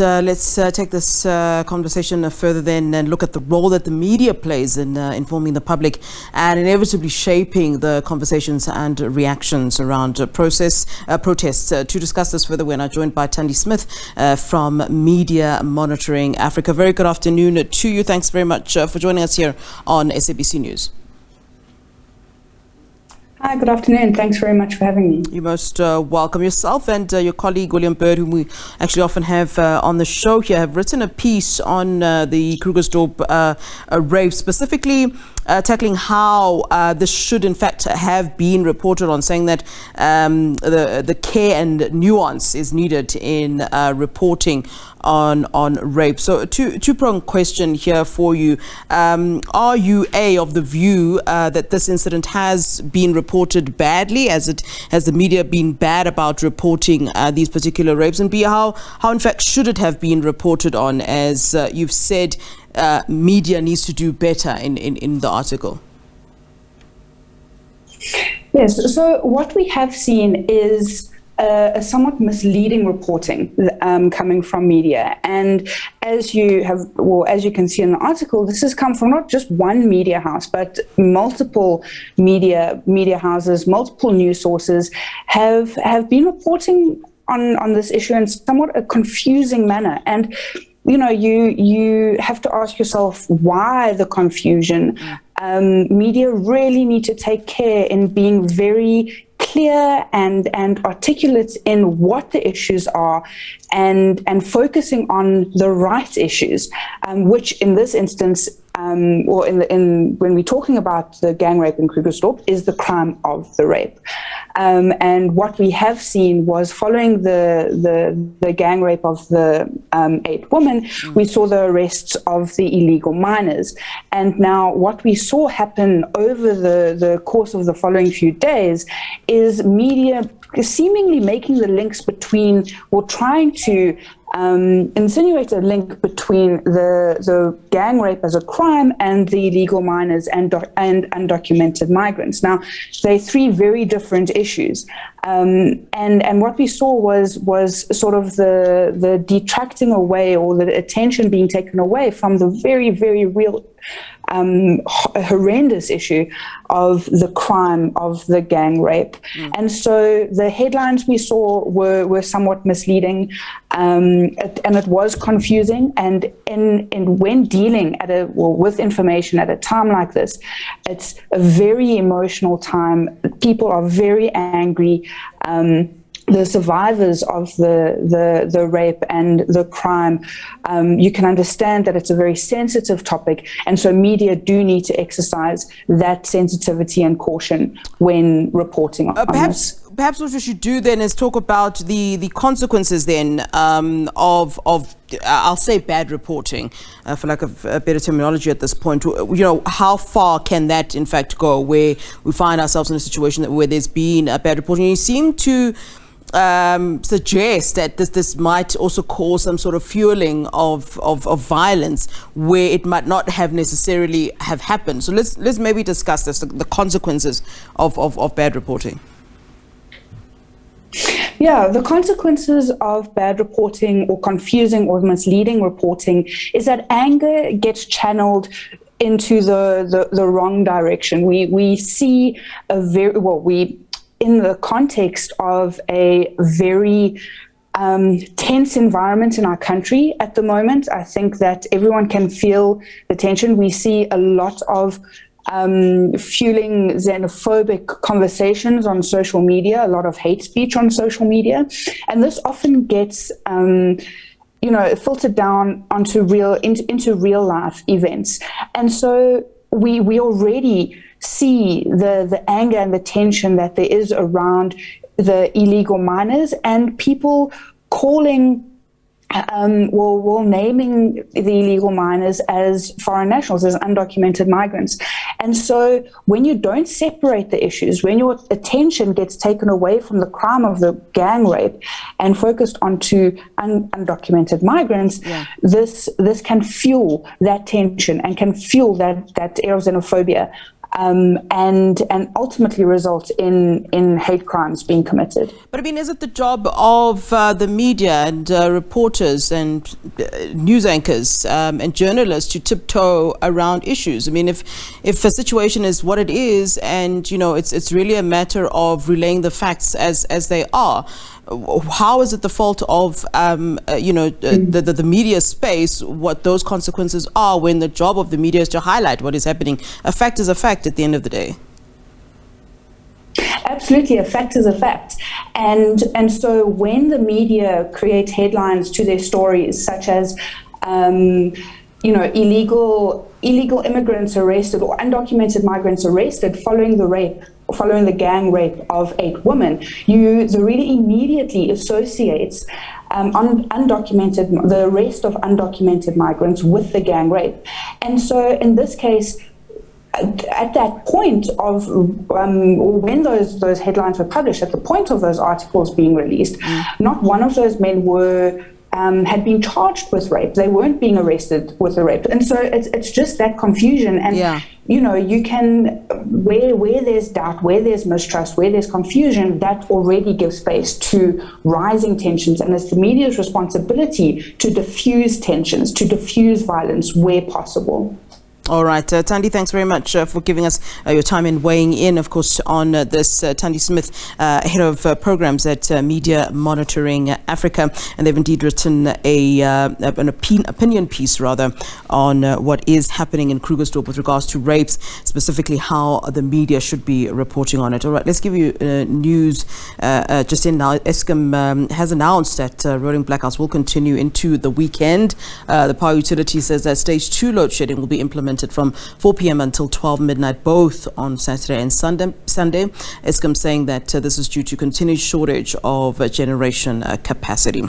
let's take this conversation further then and look at the role that the media plays in informing the public and inevitably shaping the conversations and reactions around protests. To discuss this further, we're now joined by Thandi Smith from Media Monitoring Africa. Very good afternoon to you. Thanks very much for joining us here on SABC News. Hi, good afternoon. Thanks very much for having me. You're most welcome. Yourself and your colleague William Bird, whom we actually often have on the show here, have written a piece on the Krugersdorp rape, specifically tackling how this should in fact have been reported on, saying that the care and nuance is needed in reporting on rape. So two-pronged question here for you. Are you of the view that this incident has been reported badly? Has the media been bad about reporting these particular rapes? And B, how in fact should it have been reported on? As you've said, media needs to do better in the article. Yes, so what we have seen is a somewhat misleading reporting coming from media, and as you can see in the article, this has come from not just one media house, but multiple media houses, multiple news sources have been reporting on this issue in somewhat a confusing manner. And you know, you have to ask yourself why the confusion. Media really need to take care in being very clear and articulate in what the issues are, and focusing on the right issues, which in this instance, when we're talking about the gang rape in Krugersdorp, is the crime of the rape. And what we have seen was, following the gang rape of the 8 women, we saw the arrests of the illegal minors. And now what we saw happen over the course of the following few days is media seemingly making the links between, or trying to insinuate a link between the gang rape as a crime and the illegal minors and undocumented migrants. Now, they're 3 very different issues. And what we saw was sort of the detracting away, or the attention being taken away from the very, very real horrendous issue of the crime of the gang rape. And so the headlines we saw were somewhat misleading, and it was confusing. And when dealing with information at a time like this, it's a very emotional time. People are very angry. The survivors of the rape and the crime, you can understand that it's a very sensitive topic, and so media do need to exercise that sensitivity and caution when reporting on this. Perhaps what we should do then is talk about the consequences then of I'll say bad reporting, for lack of a better terminology at this point. You know, how far can that in fact go, where we find ourselves in a situation where there's been a bad reporting? You seem to suggest that this might also cause some sort of fueling of violence where it might not have necessarily have happened. So let's maybe discuss this, the consequences of bad reporting. Yeah, the consequences of bad reporting or confusing or misleading reporting is that anger gets channeled into the wrong direction. We see a very, in the context of a very tense environment in our country at the moment. I think that everyone can feel the tension. We see a lot of fueling xenophobic conversations on social media, a lot of hate speech on social media, and this often gets filtered down onto into real life events. And so we already see the anger and the tension that there is around the illegal minors, and people calling naming the illegal minors as foreign nationals, as undocumented migrants. And so when you don't separate the issues, when your attention gets taken away from the crime of the gang rape and focused onto undocumented migrants, this can fuel that tension and can fuel that air of xenophobia and ultimately result in hate crimes being committed. But I mean, is it the job of the media and reporters and news anchors and journalists to tiptoe around issues? I mean, if a situation is what it is, and it's really a matter of relaying the facts as they are, how is it the fault of the media space what those consequences are, when the job of the media is to highlight what is happening? A fact is a fact at the end of the day. Absolutely, a fact is a fact. And so when the media create headlines to their stories, such as illegal immigrants arrested or undocumented migrants arrested following the gang rape of 8 women, the reader immediately associates the arrest of undocumented migrants with the gang rape. And so in this case, at that point of when those headlines were published, at the point of those articles being released, not one of those men had been charged with rape. They weren't being arrested with the rape. And so it's just that confusion. And you can, where there's doubt, where there's mistrust, where there's confusion, that already gives space to rising tensions. And it's the media's responsibility to diffuse tensions, to diffuse violence where possible. All right. Thandi, thanks very much for giving us your time and weighing in, of course, on this. Thandi Smith, head of programs at Media Monitoring Africa. And they've indeed written an opinion piece, rather, on what is happening in Krugersdorp with regards to rapes, specifically how the media should be reporting on it. All right, let's give you news just in now. Eskom has announced that rolling blackouts will continue into the weekend. The power utility says that stage 2 load shedding will be implemented from 4 p.m. until 12 midnight, both on Saturday and Sunday. Eskom saying that this is due to continued shortage of generation capacity.